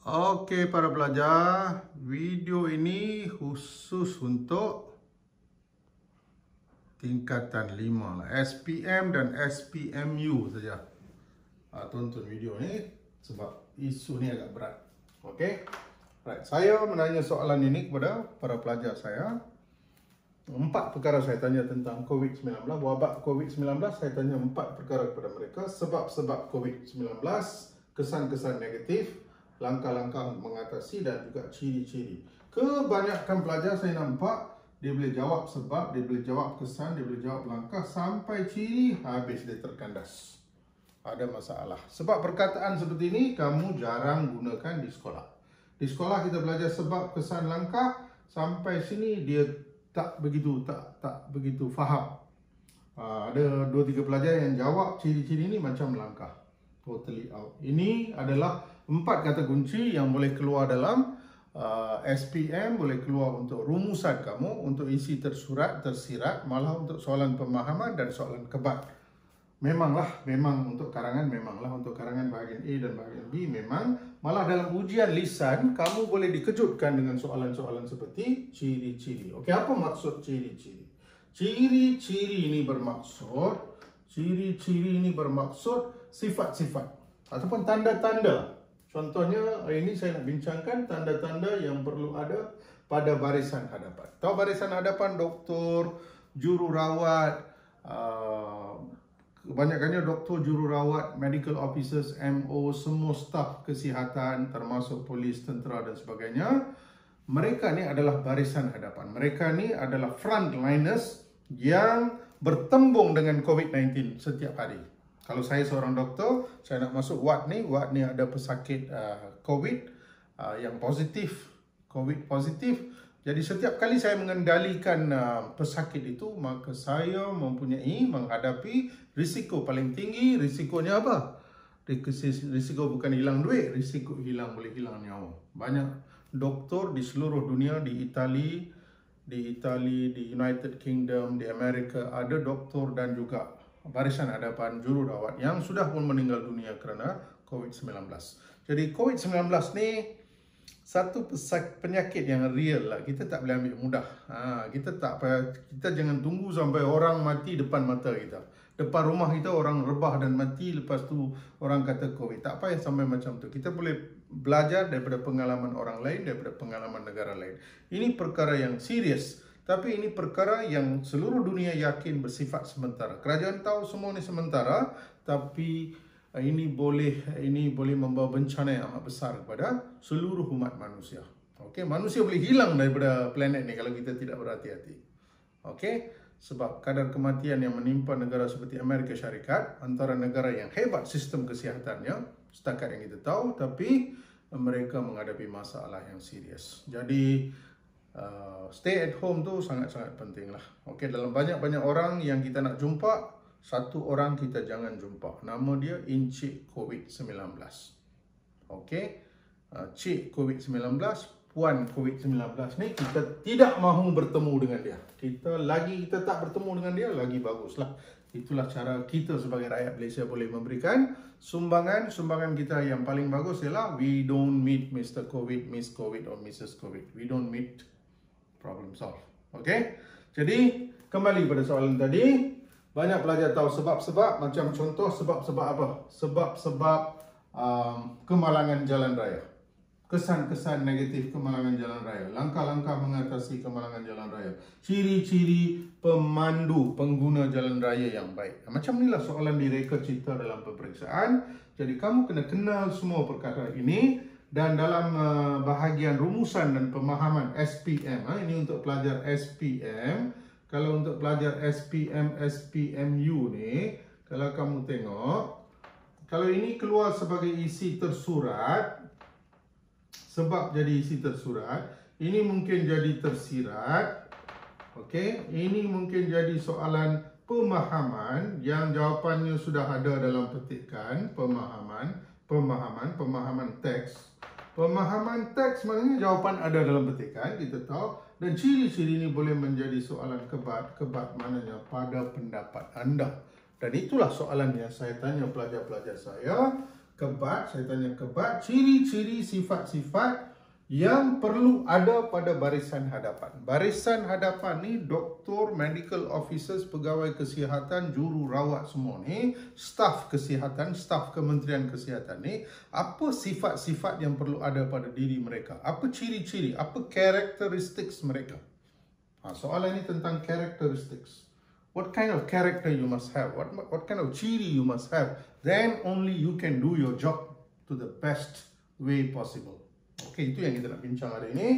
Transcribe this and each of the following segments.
Oke para pelajar, video ini khusus untuk tingkatan 5 lah, SPM dan SPMU saja. Tonton video ini sebab isu ni agak berat. Oke, right. Saya menanya soalan ini kepada para pelajar saya. 4 perkara saya tanya tentang COVID-19, wabak COVID-19. Saya tanya 4 perkara kepada mereka. Sebab-sebab COVID-19, kesan-kesan negatif, langkah-langkah mengatasi dan juga ciri-ciri. Kebanyakan pelajar saya nampak dia boleh jawab sebab, dia boleh jawab kesan, dia boleh jawab langkah sampai ciri, habis dia terkandas. Ada masalah. Sebab perkataan seperti ini kamu jarang gunakan di sekolah. Di sekolah kita belajar sebab, kesan, langkah, sampai sini dia tak begitu faham. Ada 2-3 pelajar yang jawab ciri-ciri ini macam langkah. Totally out. Ini adalah 4 kata kunci yang boleh keluar dalam SPM, boleh keluar untuk rumusan kamu, untuk isi tersurat, tersirat, malah untuk soalan pemahaman dan soalan kebat. Memang untuk karangan, untuk karangan bahagian A dan bahagian B, memang. Malah dalam ujian lisan, kamu boleh dikejutkan dengan soalan-soalan seperti ciri-ciri. Okey, apa maksud ciri-ciri? Ciri-ciri ini bermaksud sifat-sifat ataupun tanda-tanda. Contohnya, hari ini saya nak bincangkan tanda-tanda yang perlu ada pada barisan hadapan. Tahu barisan hadapan, doktor, jururawat, kebanyakannya doktor, jururawat, medical officers, MO, semua staf kesihatan termasuk polis, tentera dan sebagainya. Mereka ni adalah barisan hadapan. Mereka ni adalah frontliners yang bertembung dengan COVID-19 setiap hari. Kalau saya seorang doktor, saya nak masuk ward ni ada pesakit COVID yang positif, COVID positif. Jadi setiap kali saya mengendalikan pesakit itu, maka saya mempunyai menghadapi risiko paling tinggi. Risikonya apa? Risiko bukan hilang duit, risiko boleh hilang nyawa. Banyak doktor di seluruh dunia, di Itali, di United Kingdom, di Amerika, ada doktor dan juga barisan hadapan jururawat yang sudah pun meninggal dunia kerana COVID-19. Jadi COVID-19 ni satu penyakit yang real lah. Kita tak boleh ambil mudah. Kita jangan tunggu sampai orang mati depan mata kita. Depan rumah kita orang rebah dan mati, lepas tu orang kata COVID. Tak payah sampai macam tu. Kita boleh belajar daripada pengalaman orang lain, daripada pengalaman negara lain. Ini perkara yang serius. Tapi ini perkara yang seluruh dunia yakin bersifat sementara. Kerajaan tahu semua ini sementara, tapi ini boleh membawa bencana yang amat besar kepada seluruh umat manusia. Okey, manusia boleh hilang daripada planet ni kalau kita tidak berhati-hati. Okey, sebab kadar kematian yang menimpa negara seperti Amerika Syarikat, antara negara yang hebat sistem kesihatannya setakat yang kita tahu, tapi mereka menghadapi masalah yang serius. Jadi stay at home tu sangat-sangat penting lah. Okey, dalam banyak-banyak orang yang kita nak jumpa, satu orang kita jangan jumpa. Nama dia Encik COVID-19. Okey, Cik COVID-19, Puan COVID-19 ni kita tidak mahu bertemu dengan dia. Kita tak bertemu dengan dia, lagi baguslah. Itulah cara kita sebagai rakyat Malaysia boleh memberikan sumbangan. Sumbangan kita yang paling bagus ialah we don't meet Mr. COVID, Miss COVID or Mrs. COVID. We don't meet, problem solve. Okey? Jadi, kembali pada soalan tadi. Banyak pelajar tahu sebab-sebab. Macam contoh, sebab-sebab apa? Sebab-sebab kemalangan jalan raya. Kesan-kesan negatif kemalangan jalan raya. Langkah-langkah mengatasi kemalangan jalan raya. Ciri-ciri pemandu pengguna jalan raya yang baik. Macam inilah soalan direka cita dalam peperiksaan. Jadi, kamu kena kenal semua perkara ini. Dan dalam bahagian rumusan dan pemahaman SPM, ini untuk pelajar SPM. Kalau untuk pelajar SPM, SPMU ni, kalau kamu tengok, kalau ini keluar sebagai isi tersurat, sebab jadi isi tersurat, ini mungkin jadi tersirat. Okey, ini mungkin jadi soalan pemahaman yang jawapannya sudah ada dalam petikan pemahaman teks. Pemahaman teks maknanya jawapan ada dalam petikan, kita tahu. Dan ciri-ciri ini boleh menjadi soalan kebat maknanya pada pendapat anda. Dan itulah soalan yang saya tanya pelajar-pelajar saya. kebat, saya tanya kebat, ciri-ciri sifat-sifat yang perlu ada pada barisan hadapan. Barisan hadapan ni doktor, medical officers, pegawai kesihatan, jururawat semua ni, staf kesihatan, staf Kementerian Kesihatan ni, apa sifat-sifat yang perlu ada pada diri mereka? Apa ciri-ciri, apa characteristics mereka? Soalan ini tentang characteristics. What kind of character you must have? What kind of ciri you must have? Then only you can do your job to the best way possible. Okey, itu yang kita nak bincang hari ini.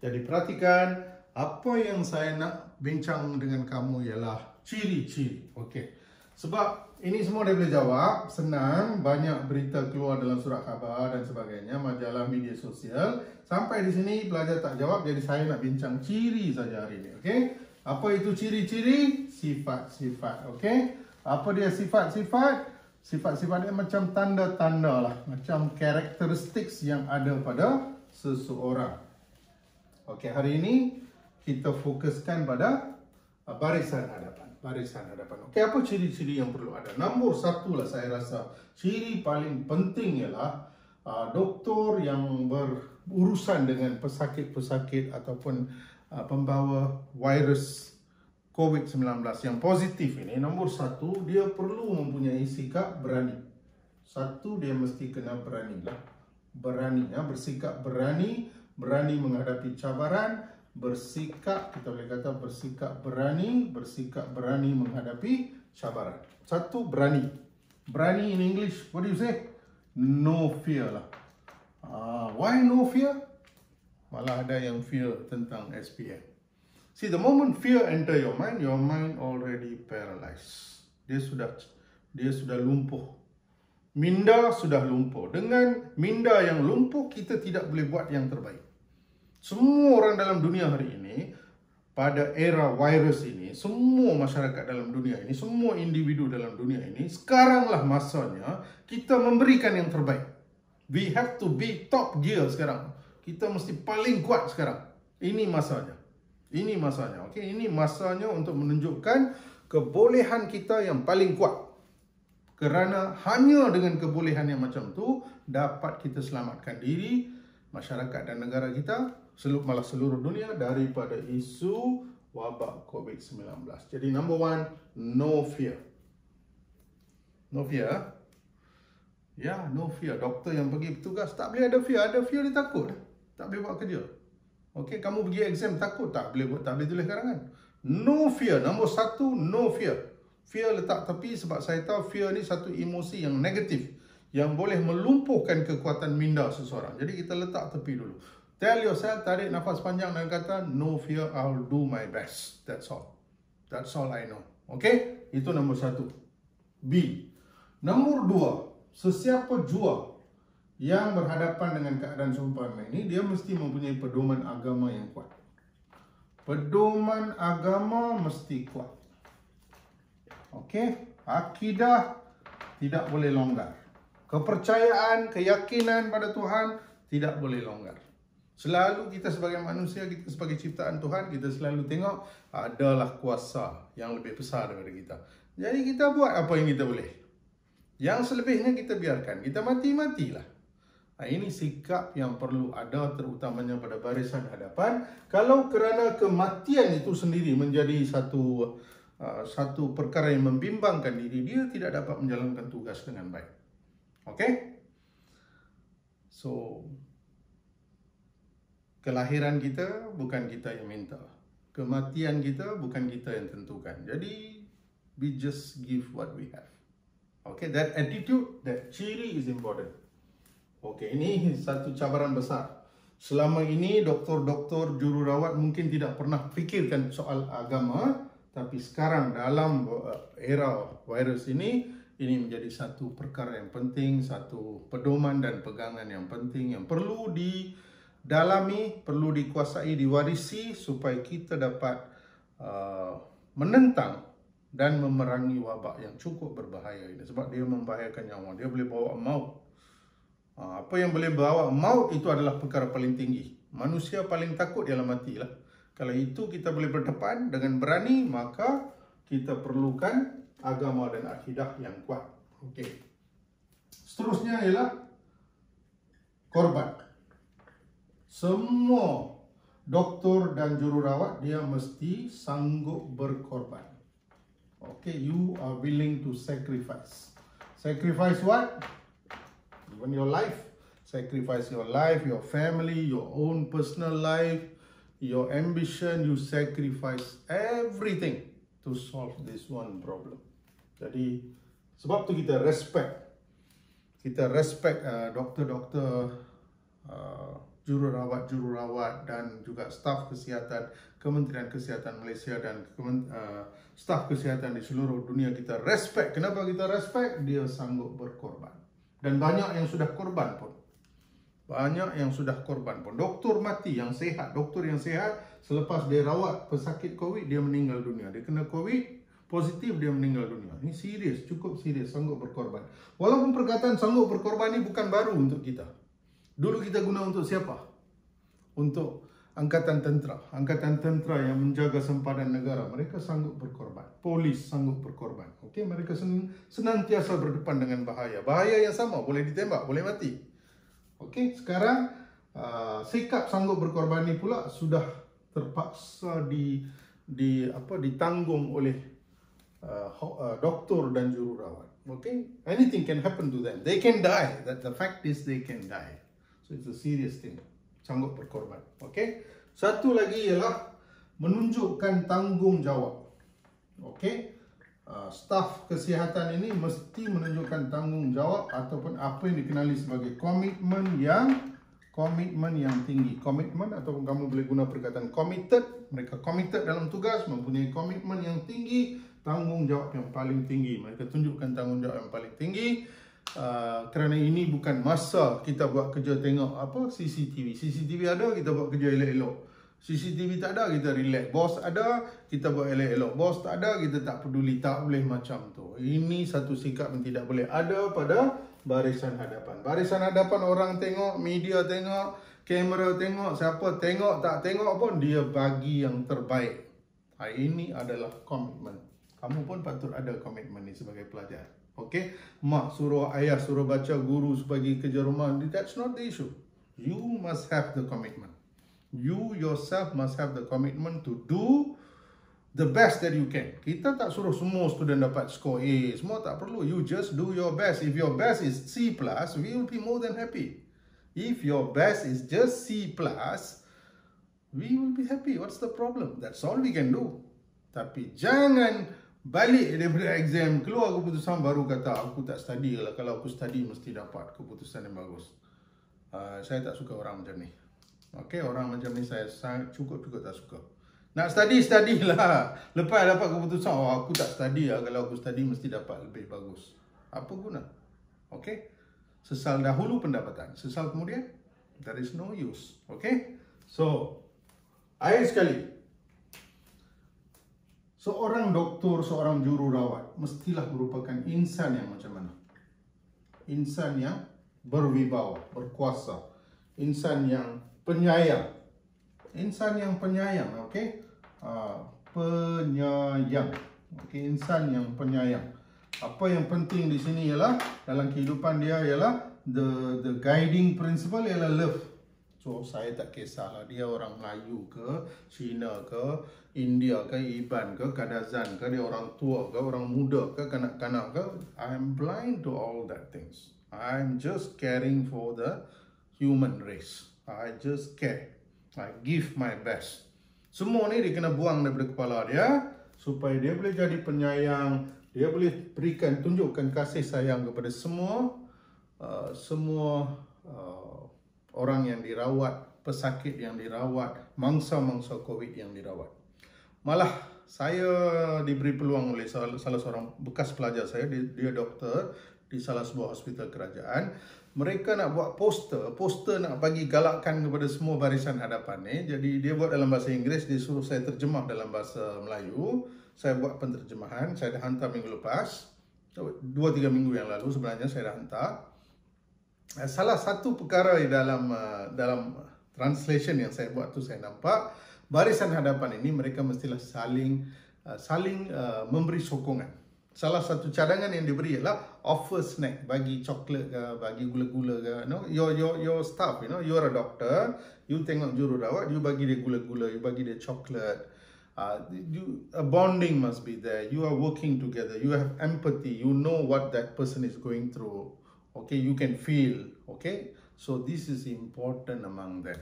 Jadi perhatikan, apa yang saya nak bincang dengan kamu ialah ciri-ciri. Okey. Sebab ini semua dia boleh jawab, senang, banyak berita keluar dalam surat khabar dan sebagainya, majalah media sosial. Sampai di sini pelajar tak jawab, jadi saya nak bincang ciri saja hari ini. Okey. Apa itu ciri-ciri? Sifat-sifat. Okey. Apa dia sifat-sifat? Sifat-sifat dia macam tanda-tanda lah, macam karakteristik yang ada pada seseorang. Okey, hari ini kita fokuskan pada barisan hadapan. Barisan hadapan. Okey, apa ciri-ciri yang perlu ada? Nombor satu lah saya rasa, ciri paling penting ialah doktor yang berurusan dengan pesakit-pesakit ataupun pembawa virus COVID-19 yang positif ini, nombor satu, dia perlu mempunyai sikap berani. Satu, dia mesti kena berani lah. Berani, ya, bersikap berani, berani menghadapi cabaran, bersikap, kita boleh kata bersikap berani menghadapi cabaran. Satu, berani. Berani in English, what do you say? No fear lah. Why no fear? Malah ada yang fear tentang SPM. See, the moment fear enter your mind already paralyzed. Dia sudah lumpuh. Minda sudah lumpuh. Dengan minda yang lumpuh, kita tidak boleh buat yang terbaik. Semua orang dalam dunia hari ini, pada era virus ini, semua masyarakat dalam dunia ini, semua individu dalam dunia ini, sekaranglah masanya kita memberikan yang terbaik. We have to be top gear sekarang. Kita mesti paling kuat sekarang. Ini masanya. Ini masanya, okey. Ini masanya untuk menunjukkan kebolehan kita yang paling kuat. Kerana hanya dengan kebolehan yang macam tu dapat kita selamatkan diri, masyarakat dan negara kita, malah seluruh dunia daripada isu wabak COVID-19. Jadi number one, no fear. No fear. Ya, no fear. Doktor yang pergi bertugas tak boleh ada fear. Ada fear dia takut. Tak boleh buat kerja. Okey, kamu pergi exam takut tak boleh tulis karangan. No fear. Nombor satu, no fear. Fear letak tepi sebab saya tahu fear ni satu emosi yang negatif yang boleh melumpuhkan kekuatan minda seseorang. Jadi kita letak tepi dulu. Tell yourself, tarik nafas panjang dan kata no fear, I'll do my best. That's all. That's all I know. Okey? Itu nombor satu. B. Nombor dua, sesiapa jua yang berhadapan dengan keadaan seumpama ini, dia mesti mempunyai pedoman agama yang kuat. Pedoman agama mesti kuat. Okey? Akidah tidak boleh longgar. Kepercayaan, keyakinan pada Tuhan tidak boleh longgar. Selalu kita sebagai manusia, kita sebagai ciptaan Tuhan, kita selalu tengok adalah kuasa yang lebih besar daripada kita. Jadi kita buat apa yang kita boleh. Yang selebihnya kita biarkan. Kita mati-matilah. Ini sikap yang perlu ada terutamanya pada barisan hadapan. Kalau kerana kematian itu sendiri menjadi satu perkara yang membimbangkan diri, dia tidak dapat menjalankan tugas dengan baik. Okey? So, kelahiran kita bukan kita yang minta. Kematian kita bukan kita yang tentukan. Jadi, we just give what we have. Okay, that attitude, that ciri is important. Okey, ini satu cabaran besar. Selama ini doktor-doktor, jururawat mungkin tidak pernah fikirkan soal agama, tapi sekarang dalam era virus ini menjadi satu perkara yang penting, satu pedoman dan pegangan yang penting yang perlu didalami, perlu dikuasai, diwarisi supaya kita dapat menentang dan memerangi wabak yang cukup berbahaya ini. Sebab dia membahayakan nyawa, dia boleh bawa maut. Apa yang boleh bawa maut itu adalah perkara paling tinggi. Manusia paling takut ialah matilah. Kalau itu kita boleh berdepan dengan berani, maka kita perlukan agama dan akidah yang kuat. Okey. Seterusnya ialah korban. Semua doktor dan jururawat dia mesti sanggup berkorban. Okay, you are willing to sacrifice. Sacrifice what? Even your life. Sacrifice your life, your family, your own personal life, your ambition. You sacrifice everything to solve this one problem. Jadi sebab tu kita respect doktor-doktor, jururawat dan juga staf kesihatan Kementerian Kesihatan Malaysia dan staf kesihatan di seluruh dunia. Kita respect. Kenapa kita respect? Dia sanggup berkorban. Dan banyak yang sudah korban pun. Doktor mati yang sehat. Doktor yang sehat selepas dia rawat pesakit COVID, dia meninggal dunia. Dia kena COVID positif, dia meninggal dunia. Ini serius, cukup serius, sanggup berkorban. Walaupun perkataan sanggup berkorban ini bukan baru untuk kita. Dulu kita guna untuk siapa? Untuk Angkatan Tentera yang menjaga sempadan negara. Mereka sanggup berkorban. Polis sanggup berkorban. Okey, mereka senantiasa berdepan dengan bahaya. Bahaya yang sama, boleh ditembak, boleh mati. Okey, sekarang sikap sanggup berkorban ini pula sudah terpaksa ditanggung oleh doktor dan jururawat. Okay, anything can happen to them. They can die. The fact is they can die. So it's a serious thing. Sanggup berkorban. Okay. Satu lagi ialah menunjukkan tanggungjawab. Okay. Staf kesihatan ini mesti menunjukkan tanggungjawab ataupun apa yang dikenali sebagai komitmen yang tinggi. Komitmen ataupun kamu boleh guna perkataan committed. Mereka committed dalam tugas, mempunyai komitmen yang tinggi, tanggungjawab yang paling tinggi. Mereka tunjukkan tanggungjawab yang paling tinggi. Kerana ini bukan masa kita buat kerja tengok CCTV ada, kita buat kerja elok-elok. CCTV tak ada, kita relax. Bos ada, kita buat elok-elok. Bos tak ada, kita tak peduli. Tak boleh macam tu. Ini satu sikap yang tidak boleh ada pada barisan hadapan. Barisan hadapan orang tengok, media tengok, kamera tengok, siapa tengok, tak tengok pun dia bagi yang terbaik. Ini adalah komitmen. Kamu pun patut ada komitmen ni sebagai pelajar. Okay? Mak suruh, ayah suruh baca, guru bagi kerja rumah. That's not the issue. You must have the commitment. You yourself must have the commitment to do the best that you can. Kita tak suruh semua student dapat skor A. Semua tak perlu. You just do your best. If your best is C+, we will be more than happy. If your best is just C+, we will be happy. What's the problem? That's all we can do. Tapi jangan balik daripada exam, keluar keputusan baru kata aku tak study lah. Kalau aku study mesti dapat keputusan yang bagus. Saya tak suka orang macam ni. Okay, orang macam ni saya cukup tak suka. Nak study lah. Lepas dapat keputusan, aku tak study lah. Kalau aku study mesti dapat lebih bagus. Apa guna? Okay. Sesal dahulu pendapatan. Sesal kemudian, there is no use. Okay. So, akhir sekali. Seorang doktor, seorang jururawat mestilah merupakan insan yang macam mana? Insan yang berwibawa, berkuasa. Insan yang penyayang. Insan yang penyayang, okey? Penyayang. Okey, insan yang penyayang. Apa yang penting di sini ialah dalam kehidupan dia ialah the guiding principle ialah love. So saya tak kisahlah dia orang Melayu ke, Cina ke, India ke, Iban ke, Kadazan ke, dia orang tua ke, orang muda ke, kanak-kanak ke. I'm blind to all that things. I'm just caring for the human race. I just care. I give my best. Semua ni dia kena buang daripada kepala dia supaya dia boleh jadi penyayang, dia boleh berikan, tunjukkan kasih sayang kepada semua orang yang dirawat, pesakit yang dirawat, mangsa-mangsa COVID yang dirawat. Malah saya diberi peluang oleh salah seorang bekas pelajar saya, dia doktor di salah sebuah hospital kerajaan. Mereka nak buat poster nak bagi galakkan kepada semua barisan hadapan ni. Jadi dia buat dalam bahasa Inggeris, dia suruh saya terjemah dalam bahasa Melayu. Saya buat penterjemahan, saya dah hantar minggu lepas. 2-3 minggu yang lalu sebenarnya saya dah hantar. Salah satu perkara dalam translation yang saya buat tu saya nampak barisan hadapan ini mereka mestilah saling memberi sokongan. salah satu cadangan yang diberi ialah offer snack, bagi coklat ke, bagi gula-gula ke. Your staff, you are a doctor, you tengok jururawat, you bagi dia gula-gula, you bagi dia coklat. A bonding must be there. You are working together. You have empathy. You know what that person is going through. Okay, you can feel. Okay, so this is important among them,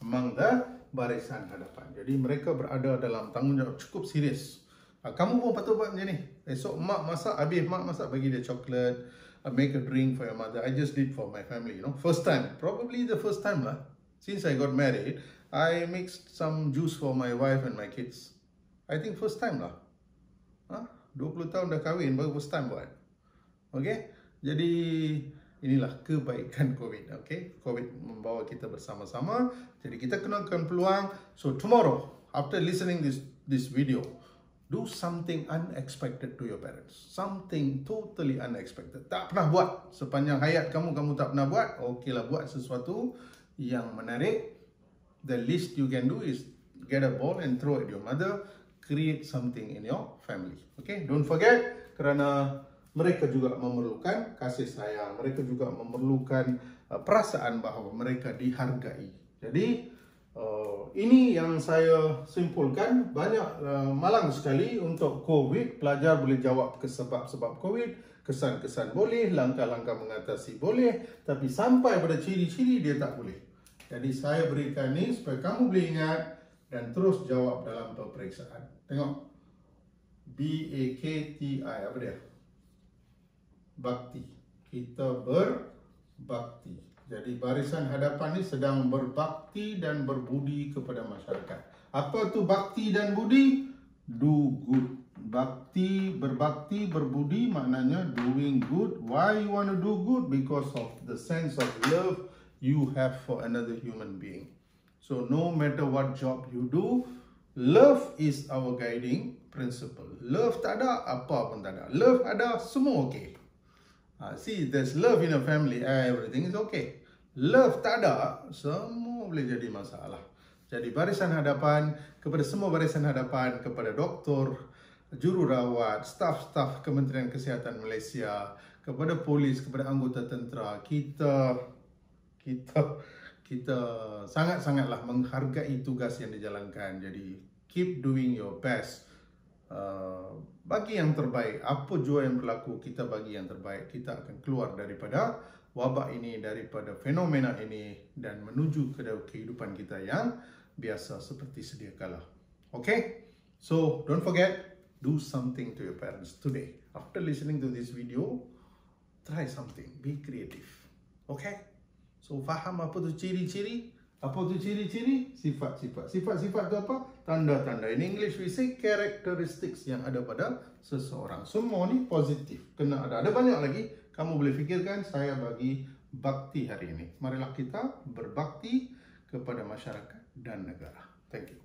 among the barisan hadapan. Jadi mereka berada dalam tanggungjawab cukup serius. Kamu pun patut buat macam ni. Esok mak masak, habis mak masak, bagi dia coklat, make a drink for your mother. I just did for my family, first time, probably the first time lah. Since I got married, I mixed some juice for my wife and my kids. I think first time lah. 20 tahun dah kahwin, baru first time buat. Okay, jadi inilah kebaikan COVID. Okay, COVID membawa kita bersama-sama. Jadi kita kenakan peluang. So tomorrow, after listening this video, do something unexpected to your parents. Something totally unexpected. Tak pernah buat sepanjang hayat kamu tak pernah buat. Okeylah, buat sesuatu yang menarik. The least you can do is get a ball and throw at your mother. Create something in your family. Okay, don't forget, kerana mereka juga memerlukan kasih sayang. Mereka juga memerlukan perasaan bahawa mereka dihargai. Jadi ini yang saya simpulkan. Banyak malang sekali untuk COVID. Pelajar boleh jawab ke sebab-sebab COVID, kesan-kesan boleh, langkah-langkah mengatasi boleh, tapi sampai pada ciri-ciri dia tak boleh. Jadi saya berikan ni supaya kamu boleh ingat dan terus jawab dalam peperiksaan. Tengok, BAKTI, apa dia? Bakti. Kita berbakti. Jadi barisan hadapan ni sedang berbakti dan berbudi kepada masyarakat. Apa tu bakti dan budi? Do good. Berbakti, berbudi maknanya doing good. Why you want to do good? Because of the sense of love you have for another human being. So no matter what job you do, love is our guiding principle. Love tak ada, apa pun tak ada. Love ada, semua okey. See, there's love in a family, everything is okay. Love tak ada, semua boleh jadi masalah. Jadi barisan hadapan, kepada semua barisan hadapan, kepada doktor, jururawat, staf-staf Kementerian Kesihatan Malaysia, kepada polis, kepada anggota tentera, kita sangat-sangatlah menghargai tugas yang dijalankan. Jadi keep doing your best. Bagi yang terbaik. Apa jua yang berlaku, kita bagi yang terbaik. Kita akan keluar daripada wabak ini, daripada fenomena ini, dan menuju ke kehidupan kita yang biasa seperti sedia kala. Okay? So don't forget, do something to your parents today. After listening to this video, try something. Be creative. Okay? So faham apa tu ciri-ciri? Apa tu ciri-ciri? Sifat-sifat. Sifat-sifat tu apa? Tanda-tanda. In English we say characteristics yang ada pada seseorang. Semua ni positif. Kena ada. Ada banyak lagi. Kamu boleh fikirkan. Saya bagi bakti hari ini. Marilah kita berbakti kepada masyarakat dan negara. Thank you.